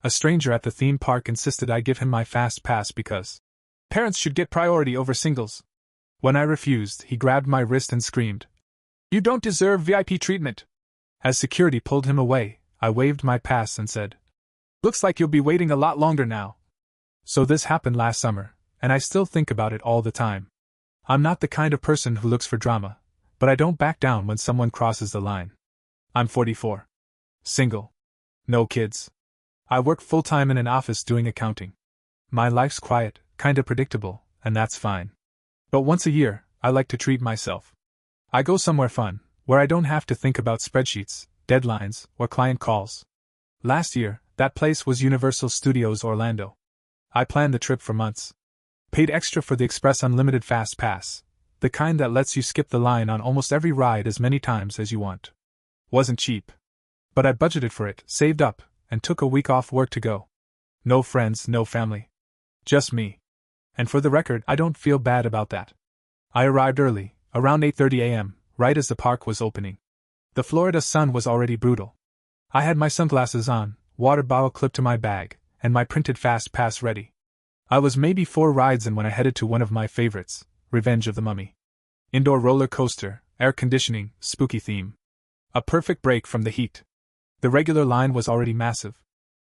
A stranger at the theme park insisted I give him my fast pass because parents should get priority over singles. When I refused, he grabbed my wrist and screamed, "You don't deserve VIP treatment!" As security pulled him away, I waved my pass and said, "Looks like you'll be waiting a lot longer now." So this happened last summer, and I still think about it all the time. I'm not the kind of person who looks for drama, but I don't back down when someone crosses the line. I'm 44. Single. No kids. I work full-time in an office doing accounting. My life's quiet, kinda predictable, and that's fine. But once a year, I like to treat myself. I go somewhere fun, where I don't have to think about spreadsheets, deadlines, or client calls. Last year, that place was Universal Studios Orlando. I planned the trip for months. Paid extra for the Express Unlimited Fast Pass, the kind that lets you skip the line on almost every ride as many times as you want. Wasn't cheap. But I budgeted for it, saved up, and took a week off work to go. No friends, no family. Just me. And for the record, I don't feel bad about that. I arrived early, around 8:30 a.m., right as the park was opening. The Florida sun was already brutal. I had my sunglasses on, water bottle clipped to my bag, and my printed fast pass ready. I was maybe 4 rides in when I headed to one of my favorites, Revenge of the Mummy. Indoor roller coaster, air conditioning, spooky theme. A perfect break from the heat. The regular line was already massive.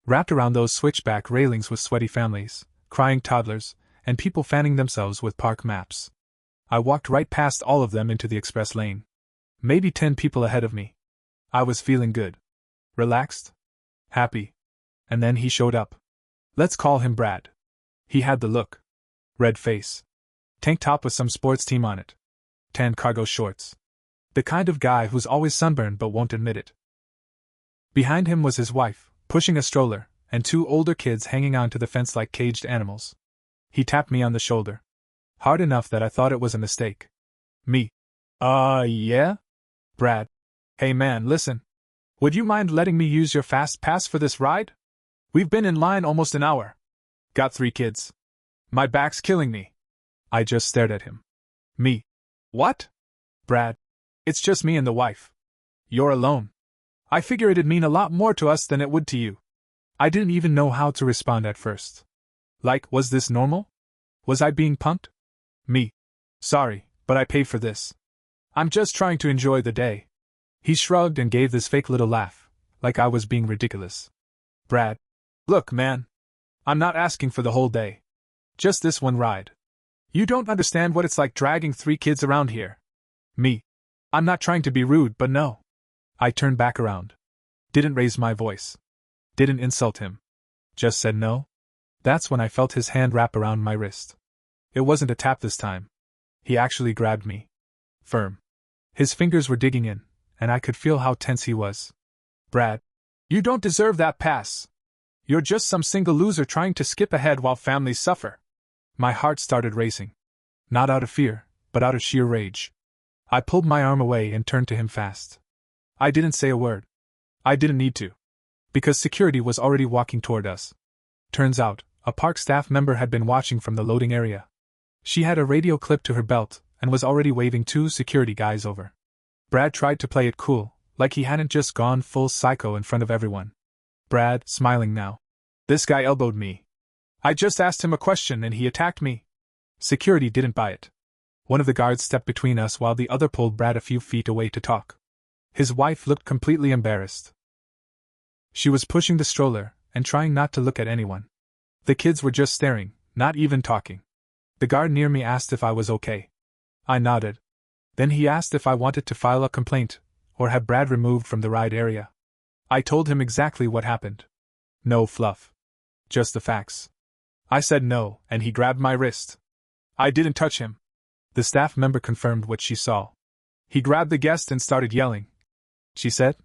Wrapped around those switchback railings with sweaty families, crying toddlers, and people fanning themselves with park maps. I walked right past all of them into the express lane. Maybe 10 people ahead of me. I was feeling good. Relaxed. Happy. And then he showed up. Let's call him Brad. He had the look. Red face. Tank top with some sports team on it. Tan cargo shorts. The kind of guy who's always sunburned but won't admit it. Behind him was his wife, pushing a stroller, and 2 older kids hanging on to the fence like caged animals. He tapped me on the shoulder. Hard enough that I thought it was a mistake. Me. Yeah? Brad. Hey man, listen. Would you mind letting me use your fast pass for this ride? We've been in line almost an hour. Got 3 kids. My back's killing me. I just stared at him. Me. What? Brad. It's just me and the wife. You're alone. I figure it'd mean a lot more to us than it would to you. I didn't even know how to respond at first. Like, was this normal? Was I being punked? Me. Sorry, but I paid for this. I'm just trying to enjoy the day. He shrugged and gave this fake little laugh, like I was being ridiculous. Brad. Look, man. I'm not asking for the whole day. Just this one ride. You don't understand what it's like dragging 3 kids around here. Me. I'm not trying to be rude, but no. I turned back around. Didn't raise my voice. Didn't insult him. Just said no. That's when I felt his hand wrap around my wrist. It wasn't a tap this time. He actually grabbed me. Firm. His fingers were digging in, and I could feel how tense he was. Brad. You don't deserve that pass. You're just some single loser trying to skip ahead while families suffer. My heart started racing. Not out of fear, but out of sheer rage. I pulled my arm away and turned to him fast. I didn't say a word. I didn't need to. Because security was already walking toward us. Turns out, a park staff member had been watching from the loading area. She had a radio clipped to her belt and was already waving 2 security guys over. Brad tried to play it cool, like he hadn't just gone full psycho in front of everyone. Brad, smiling now. This guy elbowed me. I just asked him a question and he attacked me. Security didn't buy it. One of the guards stepped between us while the other pulled Brad a few feet away to talk. His wife looked completely embarrassed. She was pushing the stroller and trying not to look at anyone. The kids were just staring, not even talking. The guard near me asked if I was okay. I nodded. Then he asked if I wanted to file a complaint or have Brad removed from the ride area. I told him exactly what happened. No fluff. Just the facts. I said no, and he grabbed my wrist. I didn't touch him. The staff member confirmed what she saw. He grabbed the guest and started yelling. She said?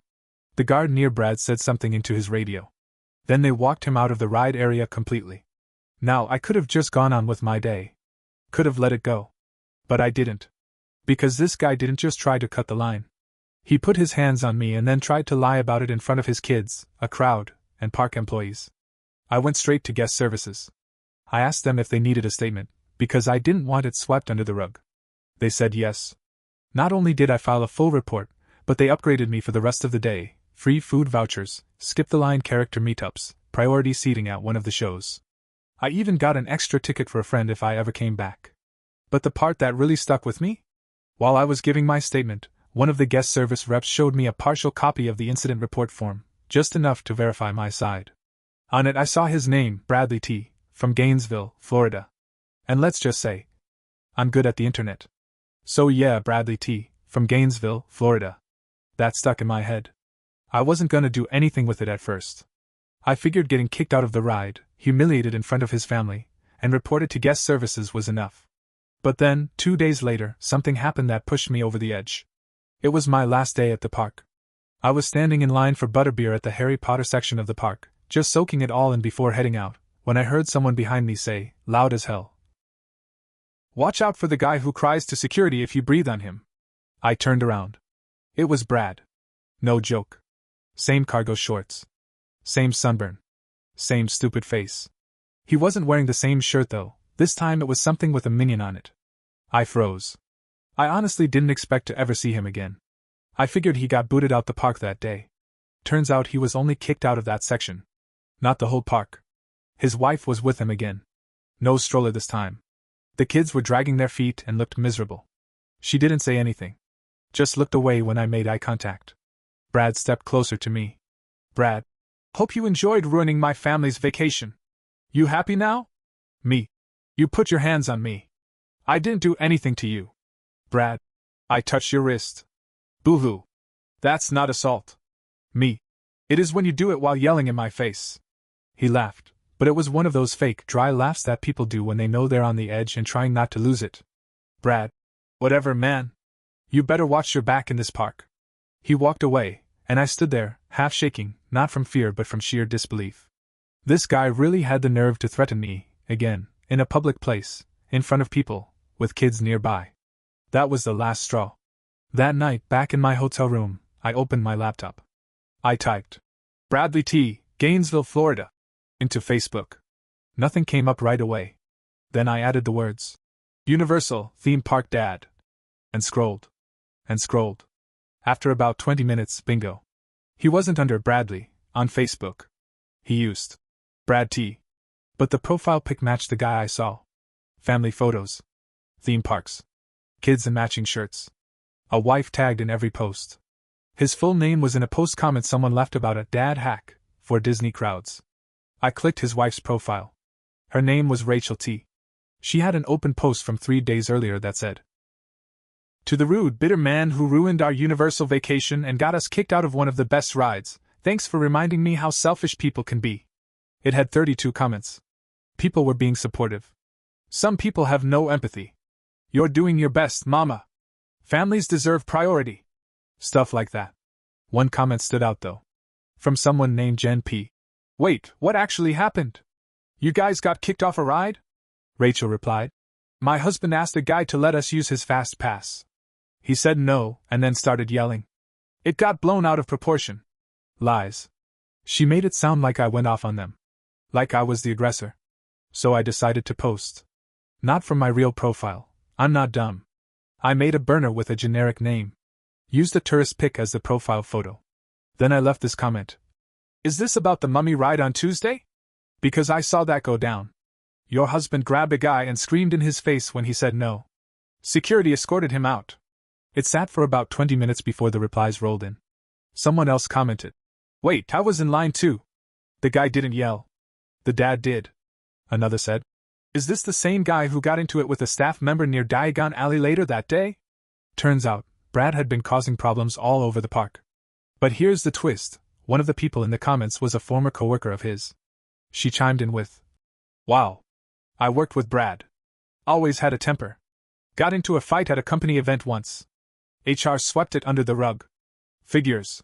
The guard near Brad said something into his radio. Then they walked him out of the ride area completely. Now I could have just gone on with my day. Could have let it go. But I didn't. Because this guy didn't just try to cut the line. He put his hands on me and then tried to lie about it in front of his kids, a crowd, and park employees. I went straight to guest services. I asked them if they needed a statement, because I didn't want it swept under the rug. They said yes. Not only did I file a full report, but they upgraded me for the rest of the day, free food vouchers, skip-the-line character meetups, priority seating at one of the shows. I even got an extra ticket for a friend if I ever came back. But the part that really stuck with me? While I was giving my statement, one of the guest service reps showed me a partial copy of the incident report form, just enough to verify my side. On it I saw his name, Bradley T., from Gainesville, Florida. And let's just say, I'm good at the internet. So yeah, Bradley T., from Gainesville, Florida. That stuck in my head. I wasn't gonna do anything with it at first. I figured getting kicked out of the ride, humiliated in front of his family, and reported to guest services was enough. But then, 2 days later, something happened that pushed me over the edge. It was my last day at the park. I was standing in line for butterbeer at the Harry Potter section of the park, just soaking it all in before heading out, when I heard someone behind me say, loud as hell, "Watch out for the guy who cries to security if you breathe on him." I turned around. It was Brad. No joke. Same cargo shorts. Same sunburn. Same stupid face. He wasn't wearing the same shirt though, this time it was something with a minion on it. I froze. I honestly didn't expect to ever see him again. I figured he got booted out the park that day. Turns out he was only kicked out of that section. Not the whole park. His wife was with him again. No stroller this time. The kids were dragging their feet and looked miserable. She didn't say anything. Just looked away when I made eye contact. Brad stepped closer to me. "Brad, hope you enjoyed ruining my family's vacation. You happy now?" Me. "You put your hands on me. I didn't do anything to you." "Brad, I touched your wrist." "Boo-hoo. That's not assault." Me. "It is when you do it while yelling in my face." He laughed, but it was one of those fake, dry laughs that people do when they know they're on the edge and trying not to lose it. "Brad. Whatever, man. You better watch your back in this park." He walked away, and I stood there, half shaking, not from fear but from sheer disbelief. This guy really had the nerve to threaten me, again, in a public place, in front of people, with kids nearby. That was the last straw. That night, back in my hotel room, I opened my laptop. I typed, "Bradley T., Gainesville, Florida," into Facebook. Nothing came up right away. Then I added the words, "Universal Theme Park Dad," and scrolled. And scrolled. After about 20 minutes, bingo. He wasn't under Bradley on Facebook. He used Brad T. But the profile pic matched the guy I saw. Family photos. Theme parks. Kids in matching shirts. A wife tagged in every post. His full name was in a post comment someone left about a dad hack for Disney crowds. I clicked his wife's profile. Her name was Rachel T. She had an open post from 3 days earlier that said, "To the rude, bitter man who ruined our Universal vacation and got us kicked out of one of the best rides, thanks for reminding me how selfish people can be." It had 32 comments. People were being supportive. "Some people have no empathy. You're doing your best, mama. Families deserve priority." Stuff like that. One comment stood out though. From someone named Jen P. "Wait, what actually happened? You guys got kicked off a ride?" Rachel replied, "My husband asked a guy to let us use his fast pass. He said no, and then started yelling. It got blown out of proportion." Lies. She made it sound like I went off on them. Like I was the aggressor. So I decided to post. Not from my real profile. I'm not dumb. I made a burner with a generic name. Used a tourist pic as the profile photo. Then I left this comment. "Is this about the mummy ride on Tuesday? Because I saw that go down. Your husband grabbed a guy and screamed in his face when he said no. Security escorted him out." It sat for about 20 minutes before the replies rolled in. Someone else commented, "Wait, I was in line too. The guy didn't yell. The dad did." Another said, "Is this the same guy who got into it with a staff member near Diagon Alley later that day?" Turns out, Brad had been causing problems all over the park. But here's the twist, one of the people in the comments was a former coworker of his. She chimed in with, "Wow. I worked with Brad. Always had a temper. Got into a fight at a company event once. HR swept it under the rug. Figures."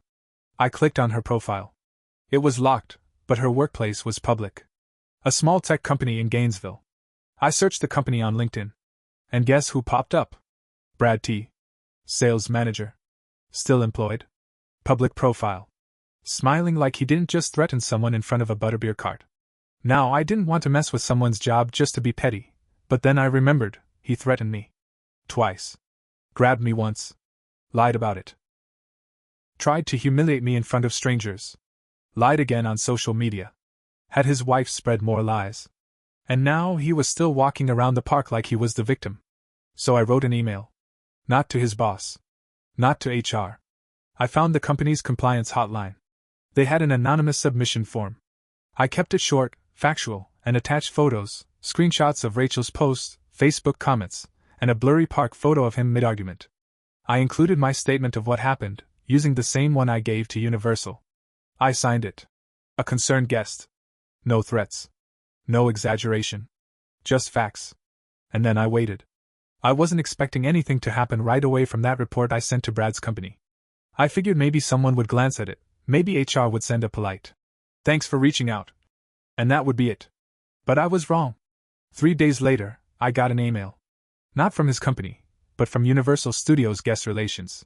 I clicked on her profile. It was locked, but her workplace was public. A small tech company in Gainesville. I searched the company on LinkedIn. And guess who popped up? Brad T. Sales manager. Still employed. Public profile. Smiling like he didn't just threaten someone in front of a butterbeer cart. Now I didn't want to mess with someone's job just to be petty, but then I remembered, he threatened me. Twice. Grabbed me once. Lied about it. Tried to humiliate me in front of strangers. Lied again on social media. Had his wife spread more lies? And now he was still walking around the park like he was the victim. So I wrote an email. Not to his boss. Not to HR. I found the company's compliance hotline. They had an anonymous submission form. I kept it short, factual, and attached photos, screenshots of Rachel's posts, Facebook comments, and a blurry park photo of him mid-argument. I included my statement of what happened, using the same one I gave to Universal. I signed it. A concerned guest. No threats. No exaggeration. Just facts. And then I waited. I wasn't expecting anything to happen right away from that report I sent to Brad's company. I figured maybe someone would glance at it, maybe HR would send a polite "Thanks for reaching out." And that would be it. But I was wrong. 3 days later, I got an email. Not from his company, but from Universal Studios Guest Relations.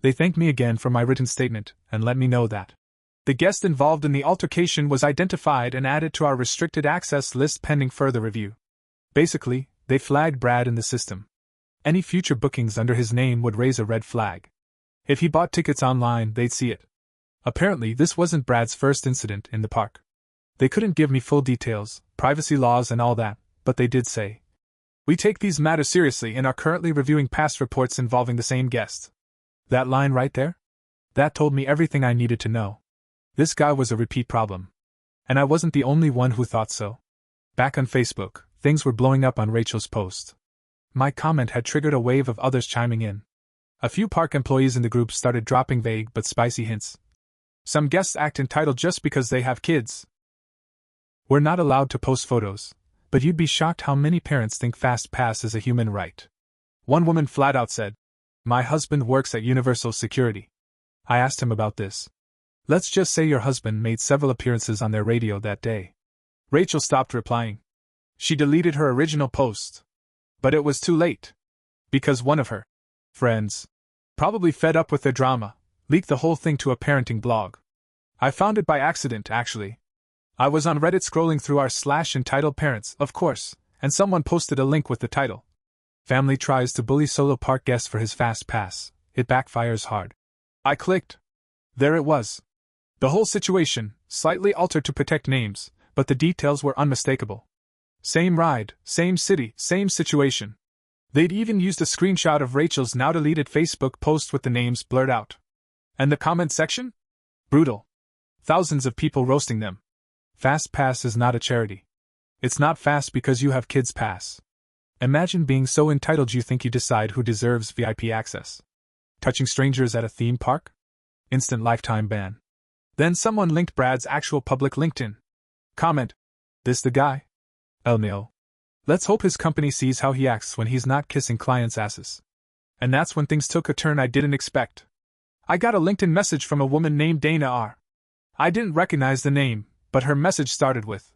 They thanked me again for my written statement and let me know that the guest involved in the altercation was identified and added to our restricted access list pending further review. Basically, they flagged Brad in the system. Any future bookings under his name would raise a red flag. If he bought tickets online, they'd see it. Apparently, this wasn't Brad's first incident in the park. They couldn't give me full details, privacy laws and all that, but they did say, "We take these matters seriously and are currently reviewing past reports involving the same guest." That line right there? That told me everything I needed to know. This guy was a repeat problem. And I wasn't the only one who thought so. Back on Facebook, things were blowing up on Rachel's post. My comment had triggered a wave of others chiming in. A few park employees in the group started dropping vague but spicy hints. Some guests act entitled just because they have kids. We're not allowed to post photos, but you'd be shocked how many parents think Fast Pass is a human right. One woman flat out said, "My husband works at Universal Security." I asked him about this. Let's just say your husband made several appearances on their radio that day. Rachel stopped replying. She deleted her original post. But it was too late. Because one of her friends, probably fed up with their drama, leaked the whole thing to a parenting blog. I found it by accident, actually. I was on Reddit scrolling through r/entitled parents, of course, and someone posted a link with the title. Family tries to bully solo park guest for his fast pass. It backfires hard. I clicked. There it was. The whole situation, slightly altered to protect names, but the details were unmistakable. Same ride, same city, same situation. They'd even used a screenshot of Rachel's now deleted Facebook post with the names blurred out. And the comment section? Brutal. Thousands of people roasting them. Fast Pass is not a charity. It's not fast because you have kids pass. Imagine being so entitled you think you decide who deserves VIP access. Touching strangers at a theme park? Instant lifetime ban. Then someone linked Brad's actual public LinkedIn. Comment. This the guy? LMAO. Let's hope his company sees how he acts when he's not kissing clients' asses. And that's when things took a turn I didn't expect. I got a LinkedIn message from a woman named Dana R. I didn't recognize the name, but her message started with,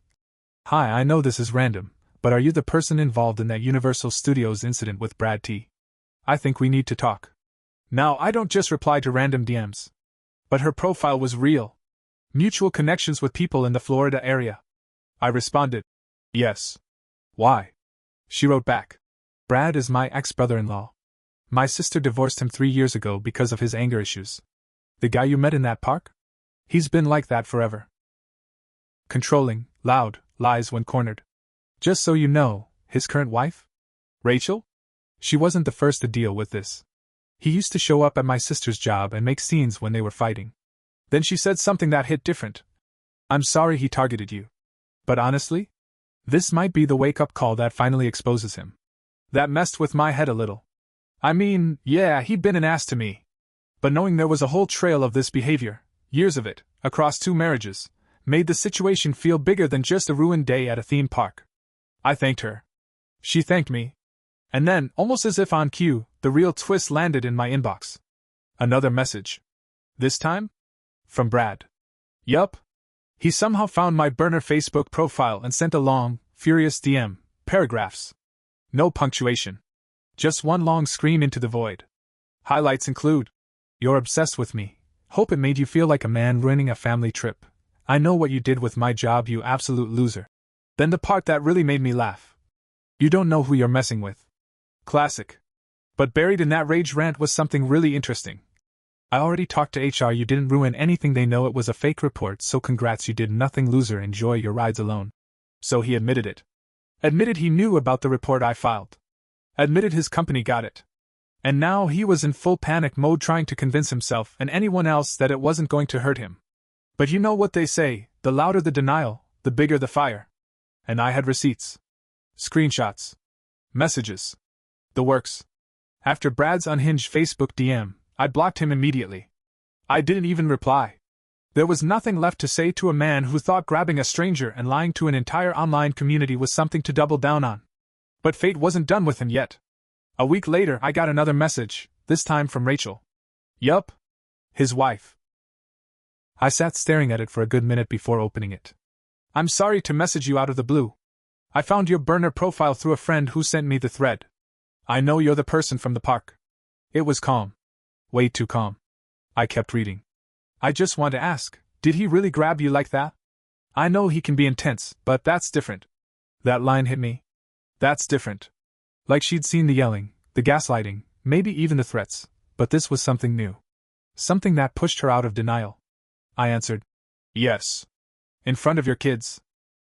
"Hi, I know this is random, but are you the person involved in that Universal Studios incident with Brad T? I think we need to talk." Now, I don't just reply to random DMs. But her profile was real. Mutual connections with people in the Florida area. I responded, "Yes." "Why?" She wrote back, "Brad is my ex-brother-in-law. My sister divorced him 3 years ago because of his anger issues. The guy you met in that park? He's been like that forever. Controlling, loud, lies when cornered. Just so you know, his current wife? Rachel? She wasn't the first to deal with this. He used to show up at my sister's job and make scenes when they were fighting. Then she said something that hit different. I'm sorry he targeted you. But honestly, this might be the wake-up call that finally exposes him. That messed with my head a little. I mean, yeah, he'd been an ass to me. But knowing there was a whole trail of this behavior, years of it, across 2 marriages, made the situation feel bigger than just a ruined day at a theme park. I thanked her. She thanked me. And then, almost as if on cue, the real twist landed in my inbox. Another message. This time? From Brad. Yup. He somehow found my burner Facebook profile and sent a long, furious DM, paragraphs. No punctuation. Just one long scream into the void. Highlights include, "You're obsessed with me. Hope it made you feel like a man ruining a family trip. I know what you did with my job, you absolute loser." Then the part that really made me laugh. "You don't know who you're messing with." Classic. But buried in that rage rant was something really interesting. I already talked to HR. You didn't ruin anything. They know it was a fake report, so congrats, you did nothing. Loser, enjoy your rides alone. So he admitted it. Admitted he knew about the report I filed. Admitted his company got it. And now he was in full panic mode, trying to convince himself and anyone else that it wasn't going to hurt him. But you know what they say, the louder the denial, the bigger the fire. And I had receipts. Screenshots. Messages. The works. After Brad's unhinged Facebook DM, I blocked him immediately. I didn't even reply. There was nothing left to say to a man who thought grabbing a stranger and lying to an entire online community was something to double down on. But fate wasn't done with him yet. A week later, I got another message, this time from Rachel. Yup. His wife. I sat staring at it for a good minute before opening it. I'm sorry to message you out of the blue. I found your burner profile through a friend who sent me the thread. I know you're the person from the park. It was calm. Way too calm. I kept reading. I just want to ask, did he really grab you like that? I know he can be intense, but that's different. That line hit me. That's different. Like she'd seen the yelling, the gaslighting, maybe even the threats, but this was something new. Something that pushed her out of denial. I answered, yes. In front of your kids.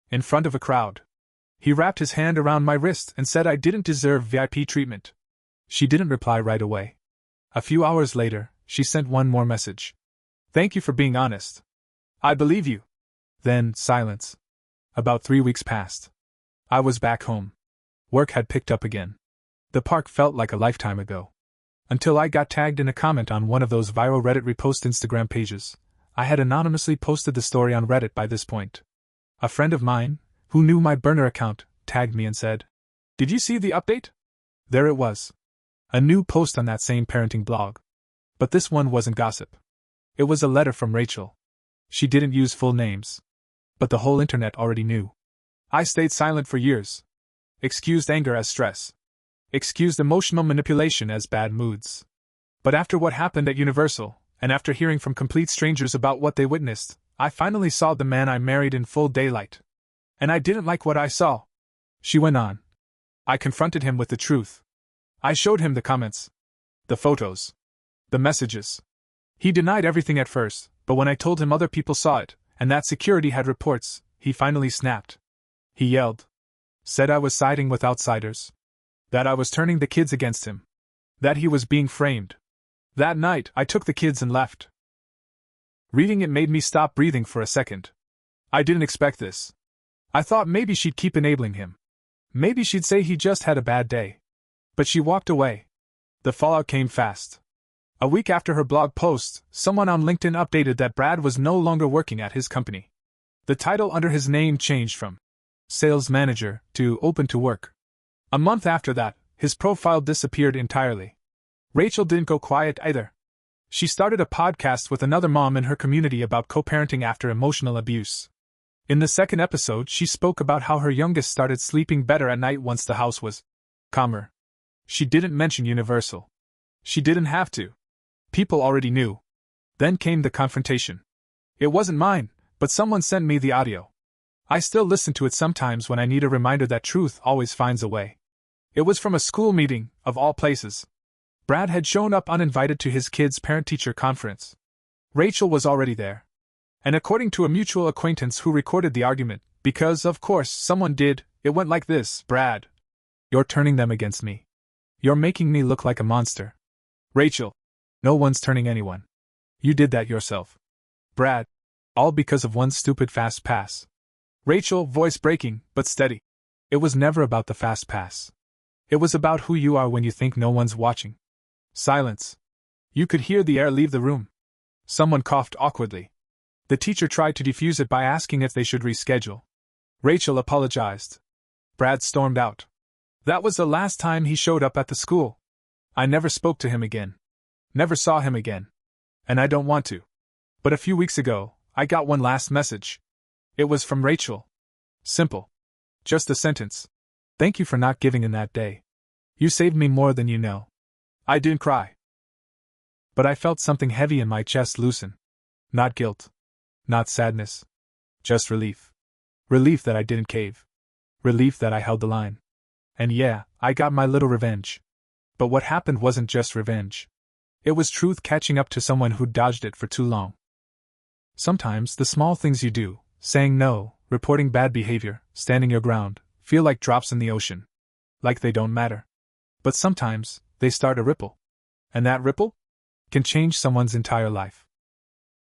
In front of a crowd. He wrapped his hand around my wrist and said I didn't deserve VIP treatment. She didn't reply right away. A few hours later, she sent one more message. Thank you for being honest. I believe you. Then, silence. About 3 weeks passed. I was back home. Work had picked up again. The park felt like a lifetime ago. Until I got tagged in a comment on one of those viral Reddit repost Instagram pages. I had anonymously posted the story on Reddit by this point. A friend of mine, who knew my burner account, tagged me and said, "Did you see the update?" There it was. A new post on that same parenting blog. But this one wasn't gossip. It was a letter from Rachel. She didn't use full names. But the whole internet already knew. I stayed silent for years. Excused anger as stress. Excused emotional manipulation as bad moods. But after what happened at Universal, and after hearing from complete strangers about what they witnessed, I finally saw the man I married in full daylight. And I didn't like what I saw. She went on. I confronted him with the truth. I showed him the comments. The photos. The messages. He denied everything at first, but when I told him other people saw it, and that security had reports, he finally snapped. He yelled. Said I was siding with outsiders. That I was turning the kids against him. That he was being framed. That night, I took the kids and left. Reading it made me stop breathing for a second. I didn't expect this. I thought maybe she'd keep enabling him. Maybe she'd say he just had a bad day. But she walked away. The fallout came fast. A week after her blog post, someone on LinkedIn updated that Brad was no longer working at his company. The title under his name changed from Sales Manager to Open to Work. A month after that, his profile disappeared entirely. Rachel didn't go quiet either. She started a podcast with another mom in her community about co-parenting after emotional abuse. In the second episode, she spoke about how her youngest started sleeping better at night once the house was calmer. She didn't mention Universal. She didn't have to. People already knew. Then came the confrontation. It wasn't mine, but someone sent me the audio. I still listen to it sometimes when I need a reminder that truth always finds a way. It was from a school meeting, of all places. Brad had shown up uninvited to his kids' parent-teacher conference. Rachel was already there. And according to a mutual acquaintance who recorded the argument, because, of course, someone did, it went like this: Brad, you're turning them against me. You're making me look like a monster. Rachel, no one's turning anyone. You did that yourself. Brad, all because of one stupid fast pass. Rachel, voice breaking, but steady. It was never about the fast pass. It was about who you are when you think no one's watching. Silence. You could hear the air leave the room. Someone coughed awkwardly. The teacher tried to defuse it by asking if they should reschedule. Rachel apologized. Brad stormed out. That was the last time he showed up at the school. I never spoke to him again. Never saw him again. And I don't want to. But a few weeks ago, I got one last message. It was from Rachel. Simple. Just a sentence. Thank you for not giving in that day. You saved me more than you know. I didn't cry. But I felt something heavy in my chest loosen. Not guilt. Not sadness. Just relief. Relief that I didn't cave. Relief that I held the line. And yeah, I got my little revenge. But what happened wasn't just revenge. It was truth catching up to someone who'd dodged it for too long. Sometimes the small things you do, saying no, reporting bad behavior, standing your ground, feel like drops in the ocean. Like they don't matter. But sometimes, they start a ripple. And that ripple can change someone's entire life.